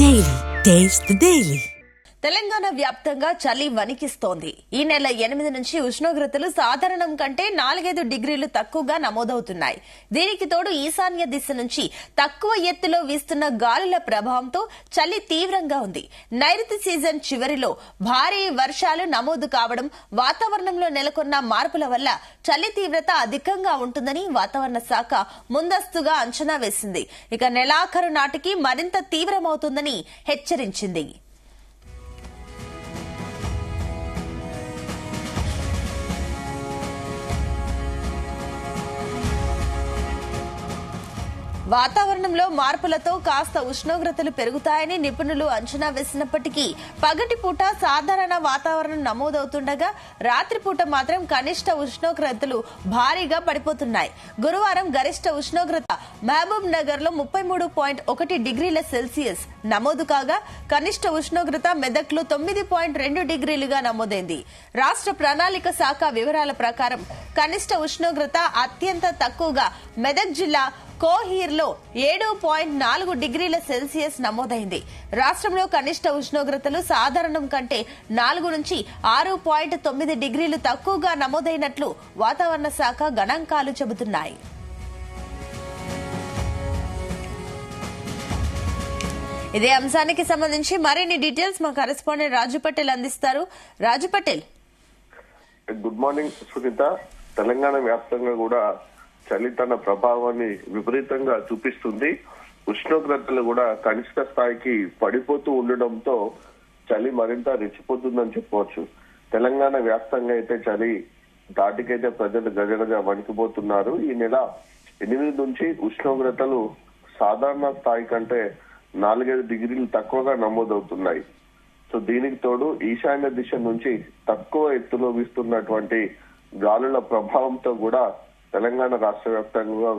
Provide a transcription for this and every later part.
Daily. Taste the Daily. Telangana వ్యాప్తంగా చలి వణికిస్తోంది. ఈ నెల 8 నుంచి ఉష్ణోగ్రతలు సాధారణం కంటే 4-5 డిగ్రీలు తక్కువగా నమోదవుతున్నాయి. దీనికి తోడు ఈశాన్య దిశ నుంచి తక్కువ ఎత్తులో వీస్తున్న గాలుల ప్రభావంతో చలి తీవ్రంగా ఉంది. నైరుతి సీజన్ చివరిలో భారీ వర్షాలు నమోదు కావడం, వాతావరణంలో నెలకొన్న మార్పుల వల్ల చలి తీవ్రత అధికంగా ఉంటుందని వాతావరణ శాఖ ముందస్తుగా అంచనా వేసింది. ఇక నెలాఖరు నాటికి మరింత తీవ్రమవుతుందని హెచ్చరించింది. వాతావరణంలో మార్పులతో కాస్త ఉష్ణోగ్రతలు పెరుగుతాయని నిపుణులు అంచనా వేసినప్పటికీ పగటిపూట సాధారణ వాతావరణం నమోదవుతుండగా రాత్రిపూట మాత్రం కనిష్ట ఉష్ణోగ్రతలు భారీగా పడిపోతున్నాయి. గురువారం గరిష్ట ఉష్ణోగ్రత మహబూబ్ నగర్ లో 33.1 డిగ్రీల సెల్సియస్ నమోదు కాగా కనిష్ట ఉష్ణోగ్రత మెదక్లో 9.2 డిగ్రీలుగా నమోదైంది. రాష్ట్ర ప్రణాళిక శాఖ వివరాల ప్రకారం కనిష్ట ఉష్ణోగ్రత అత్యంత తక్కువగా మెదక్ జిల్లా కోహీర్లో 7.4 డిగ్రీల సెల్సియస్ నమోదైంది. రాష్ట్రంలో కనిష్ట ఉష్ణోగ్రతలు సాధారణం కంటే 4 నుంచి 6.9 డిగ్రీలు తక్కువగా నమోదైనట్లు వాతావరణ శాఖ గణాంకాలు చెబుతున్నాయి. ఇదే అంశానికి సంబంధించి మరిన్ని డీటెయిల్స్ మా కరెస్పాండెంట్ రాజు పటేల్ అందిస్తారు. రాజు పటేల్, గుడ్ మార్నింగ్ సునీత. తెలంగాణ వ్యాప్తంగా కూడా చలి తన ప్రభావాన్ని విపరీతంగా చూపిస్తుంది. ఉష్ణోగ్రతలు కూడా కనిష్ట స్థాయికి పడిపోతూ ఉండడంతో చలి మరింత రెచ్చిపోతుందని చెప్పవచ్చు. తెలంగాణ వ్యాప్తంగా అయితే చలి దాటికైతే ప్రజలు గజగజ వణికిపోతున్నారు. ఈ నెల 8 నుంచి ఉష్ణోగ్రతలు సాధారణ స్థాయి కంటే 4-5 డిగ్రీలు తక్కువగా నమోదవుతున్నాయి. సో దీనికి తోడు ఈశాన్య దిశ నుంచి తక్కువ ఎత్తులో వీస్తున్నటువంటి గాలుల ప్రభావంతో కూడా తెలంగాణ రాష్ట్ర వ్యాప్తంగా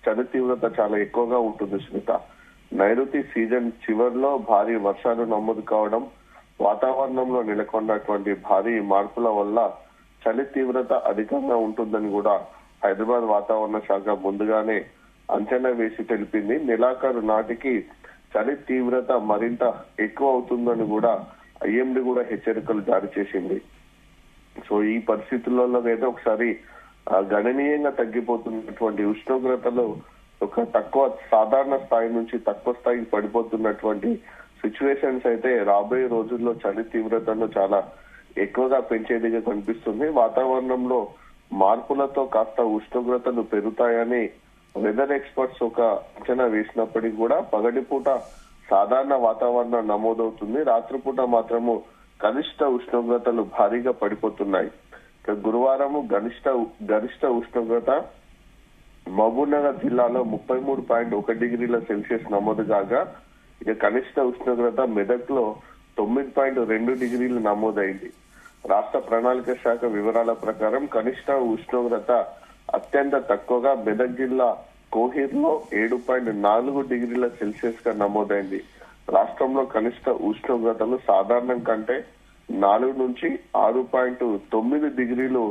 చలి తీవ్రత చాలా ఎక్కువగా ఉంటుంది సునీత. నైరుతి సీజన్ చివరిలో భారీ వర్షాలు నమోదు కావడం, వాతావరణంలో నెలకొన్నటువంటి భారీ మార్పుల వల్ల చలి తీవ్రత అధికంగా ఉంటుందని కూడా హైదరాబాద్ వాతావరణ శాఖ ముందుగానే అంచనా వేసి తెలిపింది. నెలాఖరు నాటికి చలి తీవ్రత మరింత ఎక్కువ అవుతుందని కూడా ఐఎండీ కూడా హెచ్చరికలు జారీ చేసింది. సో ఈ పరిస్థితులలో అయితే ఒకసారి గణనీయంగా తగ్గిపోతున్నటువంటి ఉష్ణోగ్రతలు ఒక తక్కువ సాధారణ స్థాయి నుంచి తక్కువ స్థాయికి పడిపోతున్నటువంటి సిచ్యువేషన్స్ అయితే రాబోయే రోజుల్లో చలి తీవ్రతను చాలా ఎక్కువగా పెంచేదిగా కనిపిస్తుంది. వాతావరణంలో మార్పులతో కాస్త ఉష్ణోగ్రతలు పెరుగుతాయని వెదర్ ఎక్స్పర్ట్స్ ఒక అంచనా వేసినప్పటికీ కూడా పగటిపూట సాధారణ వాతావరణం నమోదవుతుంది. రాత్రిపూట మాత్రము కనిష్ట ఉష్ణోగ్రతలు భారీగా పడిపోతున్నాయి. గురువారం గరిష్ట ఉష్ణోగ్రత మహబూబ్ నగర్ జిల్లాలో 33.1 డిగ్రీల సెల్సియస్ నమోదు కాగా ఇక కనిష్ట ఉష్ణోగ్రత మెదక్ లో 9.2 డిగ్రీలు నమోదైంది. రాష్ట్ర ప్రణాళిక శాఖ వివరాల ప్రకారం కనిష్ట ఉష్ణోగ్రత అత్యంత తక్కువగా మెదక్ జిల్లా కోహీర్లో 7.4 డిగ్రీల సెల్సియస్ గా నమోదైంది. రాష్ట్రంలో కనిష్ట ఉష్ణోగ్రతలు సాధారణం కంటే 4 నుంచి 6.9 డిగ్రీలు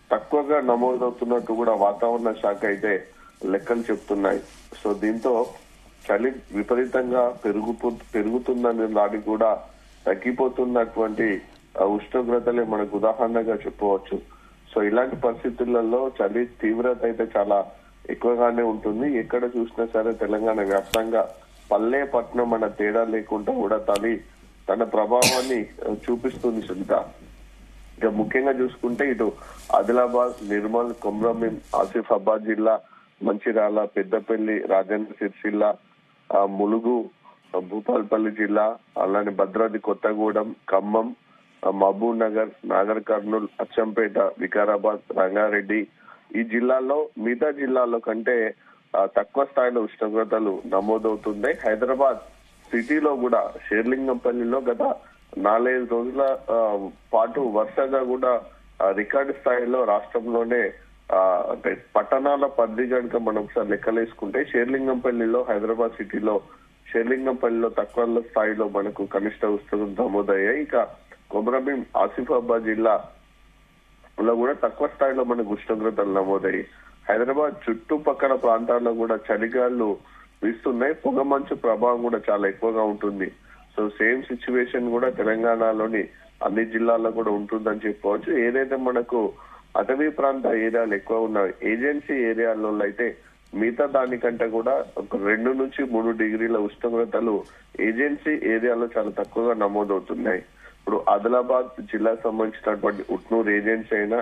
తక్కువగా నమోదవుతున్నట్టు కూడా వాతావరణ శాఖ అయితే లెక్కలు చెప్తున్నాయి. సో దీంతో చలి విపరీతంగా పెరుగుతుందని దానికి కూడా తగ్గిపోతున్నటువంటి ఉష్ణోగ్రతలే మనకు ఉదాహరణగా చెప్పవచ్చు. సో ఇలాంటి పరిస్థితులలో చలి తీవ్రత అయితే చాలా ఎక్కువగానే ఉంటుంది. ఎక్కడ చూసినా సరే తెలంగాణ వ్యాప్తంగా పల్లె పట్టణం అన్న తేడా లేకుండా కూడా తన ప్రభావాన్ని చూపిస్తుంది సునీత. ఇక ముఖ్యంగా చూసుకుంటే ఇటు ఆదిలాబాద్, నిర్మల్, కొమ్రంభీం, ఆసిఫాబాద్ జిల్లా, మంచిర్యాల, పెద్దపల్లి, రాజన్న సిరిసిల్ల, ములుగు, భూపాల్పల్లి జిల్లా, అలానే భద్రాద్రి కొత్తగూడెం, ఖమ్మం, మహబూబ్ నగర్, నాగర్ కర్నూల్, అచ్చంపేట, వికారాబాద్, రంగారెడ్డి ఈ జిల్లాల్లో మిగతా జిల్లాల్లో కంటే తక్కువ స్థాయిలో ఉష్ణోగ్రతలు నమోదవుతున్నాయి. హైదరాబాద్ సిటీలో కూడా షేర్లింగంపల్లిలో గత 4-5 రోజుల పాటు వరుసగా కూడా రికార్డు స్థాయిలో రాష్ట్రంలోనే అంటే పట్టణాల పరిధి కనుక మనం ఒకసారి లెక్కలేసుకుంటే షేర్లింగంపల్లిలో హైదరాబాద్ సిటీలో షేర్లింగంపల్లిలో తక్కువ స్థాయిలో మనకు కనిష్ట ఉష్ణోగ్రత నమోదయ్యాయి. ఇక కొమరంభీం, ఆసిఫాబాద్ జిల్లాలో కూడా తక్కువ స్థాయిలో మనకు ఉష్ణోగ్రతలు నమోదయ్యాయి. హైదరాబాద్ చుట్టుపక్కల ప్రాంతాల్లో కూడా చలిగాళ్లు వీస్తున్నాయి. పొగ మంచు ప్రభావం కూడా చాలా ఎక్కువగా ఉంటుంది. సో సేమ్ సిచ్యువేషన్ కూడా తెలంగాణలోని అన్ని జిల్లాల్లో కూడా ఉంటుందని చెప్పవచ్చు. ఏదైతే మనకు అటవీ ప్రాంత ఏరియాలు ఎక్కువ ఉన్న ఏజెన్సీ ఏరియాలలో అయితే మిగతా దానికంటే కూడా ఒక 2 నుంచి 3 డిగ్రీల ఉష్ణోగ్రతలు ఏజెన్సీ ఏరియాలో చాలా తక్కువగా నమోదవుతున్నాయి. ఇప్పుడు ఆదిలాబాద్ జిల్లాకు సంబంధించినటువంటి ఉట్నూరు ఏజెన్సీ అయినా,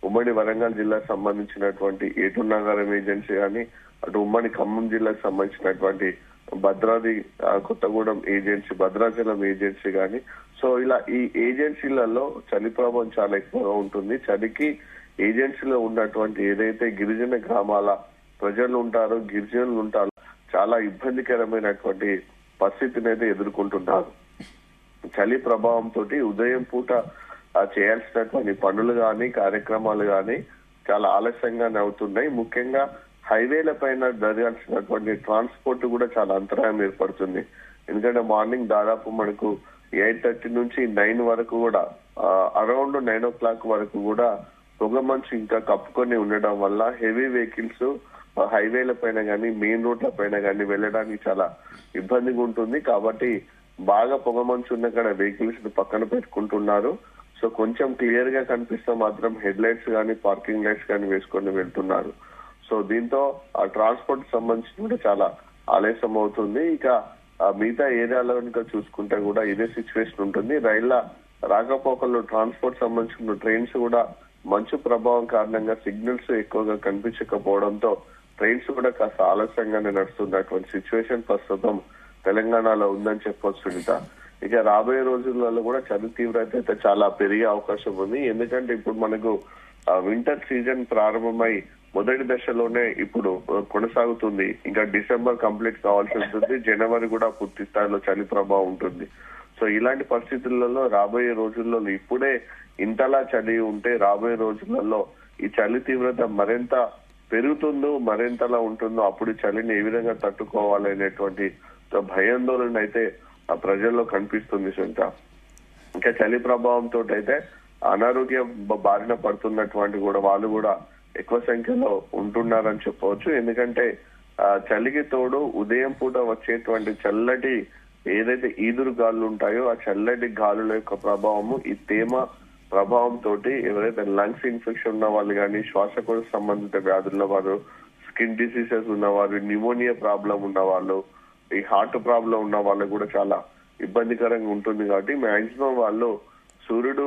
ఉమ్మడి వరంగల్ జిల్లాకు సంబంధించినటువంటి ఏటునగరం ఏజెన్సీ కానీ, అటు ఉమ్మడి ఖమ్మం జిల్లాకు సంబంధించినటువంటి భద్రాద్రి కొత్తగూడెం ఏజెన్సీ, భద్రాచలం ఏజెన్సీ కానీ, సో ఇలా ఈ ఏజెన్సీలలో చలి ప్రభావం చాలా ఎక్కువగా ఉంటుంది. చలికి ఏజెన్సీలో ఉన్నటువంటి ఏదైతే గిరిజన గ్రామాల ప్రజలు ఉంటారో, గిరిజనులు ఉంటారో చాలా ఇబ్బందికరమైనటువంటి పరిస్థితిని అయితే ఎదుర్కొంటున్నారు. చలి ప్రభావంతో ఉదయం పూట చేయాల్సినటువంటి పనులు గాని, కార్యక్రమాలు గాని చాలా ఆలస్యంగానే అవుతున్నాయి. ముఖ్యంగా హైవేల పైన జరగాల్సినటువంటి ట్రాన్స్పోర్ట్ కూడా చాలా అంతరాయం ఏర్పడుతుంది. ఎందుకంటే మార్నింగ్ దాదాపు మనకు 8:30 నుంచి 9 వరకు కూడా అరౌండ్ 9 o'clock వరకు కూడా పొగ మంచు ఇంకా కప్పుకొని ఉండడం వల్ల హెవీ వెహికల్స్ హైవేల పైన కానీ, మెయిన్ రోడ్ల పైన కానీ వెళ్ళడానికి చాలా ఇబ్బందిగా ఉంటుంది. కాబట్టి బాగా పొగ మంచు ఉన్న కాడ వెహికల్స్ పక్కన పెట్టుకుంటున్నారు. సో కొంచెం క్లియర్ గా కనిపిస్తే మాత్రం హెడ్ లైట్స్ కానీ, పార్కింగ్ లైట్స్ కానీ వేసుకొని వెళ్తున్నారు. సో దీంతో ఆ ట్రాన్స్పోర్ట్ సంబంధించి కూడా చాలా ఆలస్యం అవుతుంది. ఇక మిగతా ఏరియాలో కనుక చూసుకుంటే కూడా ఇదే సిచ్యువేషన్ ఉంటుంది. రైళ్ల రాకపోకల్లో ట్రాన్స్పోర్ట్ సంబంధించిన ట్రైన్స్ కూడా మంచు ప్రభావం కారణంగా సిగ్నల్స్ ఎక్కువగా కనిపించకపోవడంతో ట్రైన్స్ కూడా కాస్త ఆలస్యంగానే నడుస్తున్నటువంటి సిచ్యువేషన్ ప్రస్తుతం తెలంగాణలో ఉందని చెప్పొచ్చు సునీత. ఇక రాబోయే రోజులలో కూడా చలి తీవ్రత అయితే చాలా పెరిగే అవకాశం ఉంది. ఎందుకంటే ఇప్పుడు మనకు వింటర్ సీజన్ ప్రారంభమై మొదటి దశలోనే ఇప్పుడు కొనసాగుతుంది. ఇంకా డిసెంబర్ కంప్లీట్ కావాల్సి ఉంటుంది. జనవరి కూడా పూర్తి స్థాయిలో చలి ప్రభావం ఉంటుంది. సో ఇలాంటి పరిస్థితులలో రాబోయే రోజుల్లో ఇప్పుడే ఇంతలా చలి ఉంటే రాబోయే రోజులలో ఈ చలి తీవ్రత మరింత పెరుగుతుందో, మరింతలా ఉంటుందో, అప్పుడు చలిని ఏ విధంగా తట్టుకోవాలనేటువంటి భయాందోళన అయితే ఆ ప్రజల్లో కనిపిస్తుంది సునీత. ఇంకా చలి ప్రభావంతో అయితే అనారోగ్య బారిన పడుతున్నటువంటి కూడా వాళ్ళు కూడా ఎక్కువ సంఖ్యలో ఉంటున్నారని చెప్పవచ్చు. ఎందుకంటే చలికి తోడు ఉదయం పూట వచ్చేటువంటి చల్లటి ఏదైతే ఈదురు గాలులు ఉంటాయో ఆ చల్లటి గాలుల యొక్క ప్రభావము, ఈ తేమ ప్రభావం తోటి ఎవరైతే లంగ్స్ ఇన్ఫెక్షన్ ఉన్న వాళ్ళు కానీ, శ్వాసకోశ సంబంధిత వ్యాధుల వారు, స్కిన్ డిసీజెస్ ఉన్నవారు, న్యూమోనియా ప్రాబ్లం ఉన్న వాళ్ళు, ఈ హార్ట్ ప్రాబ్లం ఉన్న వాళ్ళు కూడా చాలా ఇబ్బందికరంగా ఉంటుంది. కాబట్టి మాక్సిమం వాళ్ళు సూర్యుడు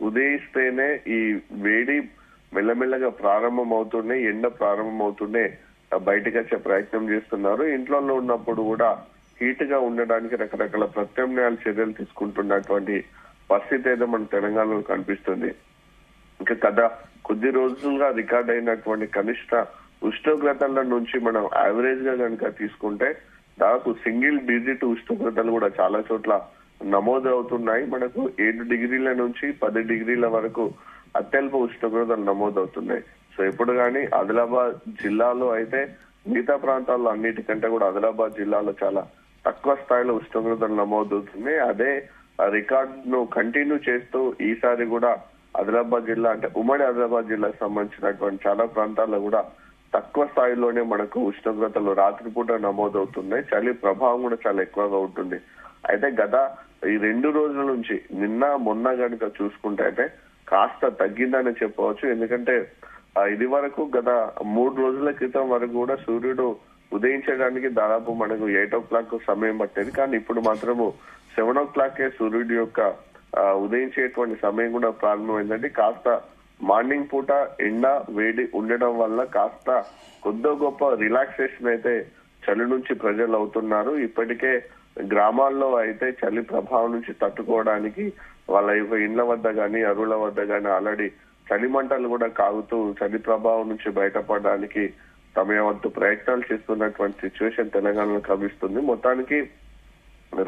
ఉదయిస్తేనే ఈ వేడి మెల్లమెల్లగా ప్రారంభం అవుతూనే, ఎండ ప్రారంభం అవుతూనే బయటకు వచ్చే ప్రయత్నం చేస్తున్నారు. ఇంట్లో ఉన్నప్పుడు కూడా హీట్ గా ఉండడానికి రకరకాల ప్రత్యామ్నాయాల చర్యలు తీసుకుంటున్నటువంటి పరిస్థితి అయితే మన తెలంగాణలో కనిపిస్తుంది. ఇంకా కొద్ది రోజులుగా రికార్డ్ అయినటువంటి కనిష్ట ఉష్ణోగ్రతల నుంచి మనం యావరేజ్ గా కనుక తీసుకుంటే దాదాపు సింగిల్ డిజిట్ ఉష్ణోగ్రతలు కూడా చాలా చోట్ల నమోదు అవుతున్నాయి. మనకు 7 డిగ్రీల నుంచి 10 డిగ్రీల వరకు అత్యల్ప ఉష్ణోగ్రతలు నమోదవుతున్నాయి. సో ఇప్పుడు కానీ ఆదిలాబాద్ జిల్లాలో అయితే మిగతా ప్రాంతాల్లో అన్నిటికంటే కూడా ఆదిలాబాద్ జిల్లాలో చాలా తక్కువ స్థాయిలో ఉష్ణోగ్రతలు నమోదవుతున్నాయి. అదే రికార్డ్ ను కంటిన్యూ చేస్తూ ఈసారి కూడా ఆదిలాబాద్ జిల్లా అంటే ఉమ్మడి ఆదిలాబాద్ జిల్లాకు సంబంధించినటువంటి చాలా ప్రాంతాల్లో కూడా తక్కువ స్థాయిలోనే మనకు ఉష్ణోగ్రతలు రాత్రిపూట నమోదవుతున్నాయి. చలి ప్రభావం కూడా చాలా ఎక్కువగా ఉంటుంది. అయితే గత ఈ 2 రోజుల నుంచి నిన్న మొన్న కనుక చూసుకుంటే అయితే కాస్త తగ్గిందని చెప్పవచ్చు. ఎందుకంటే ఇది వరకు గత 3 రోజుల క్రితం వరకు కూడా సూర్యుడు ఉదయించడానికి దాదాపు మనకు 8 o'clock సమయం పట్టేది. కానీ ఇప్పుడు మాత్రము 7 o'clock సూర్యుడి యొక్క ఉదయించేటువంటి సమయం కూడా ప్రారంభమైందంటే కాస్త మార్నింగ్ పూట ఎండ వేడి ఉండడం వల్ల కాస్త కొద్ది గొప్ప రిలాక్సేషన్ అయితే చలి నుంచి ప్రజలు అవుతున్నారు. ఇప్పటికే గ్రామాల్లో అయితే చలి ప్రభావం నుంచి తట్టుకోవడానికి వాళ్ళ యొక్క ఇండ్ల వద్ద గాని, అరువుల వద్ద గాని ఆల్రెడీ చలి మంటలు కూడా కాగుతూ చలి ప్రభావం నుంచి బయటపడడానికి తమ వంతు ప్రయత్నాలు చేస్తున్నటువంటి సిచ్యువేషన్ తెలంగాణలో కనిపిస్తుంది. మొత్తానికి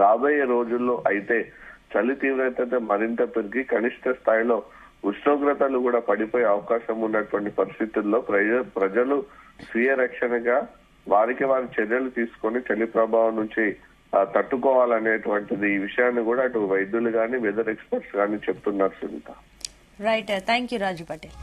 రాబోయే రోజుల్లో అయితే చలి తీవ్రత మరింత పెరిగి కనిష్ట స్థాయిలో ఉష్ణోగ్రతలు కూడా పడిపోయే అవకాశం ఉన్నటువంటి పరిస్థితుల్లో ప్రజలు స్వీయ రక్షణగా వారికి వారి చర్యలు తీసుకొని చలి ప్రభావం నుంచి తట్టుకోవాలనేటువంటిది ఈ విషయాన్ని కూడా అటు వైద్యులు గాని, వెదర్ ఎక్స్పర్ట్స్ గాని చెప్తున్నారు Sunitha. Right, thank you Raju Patel.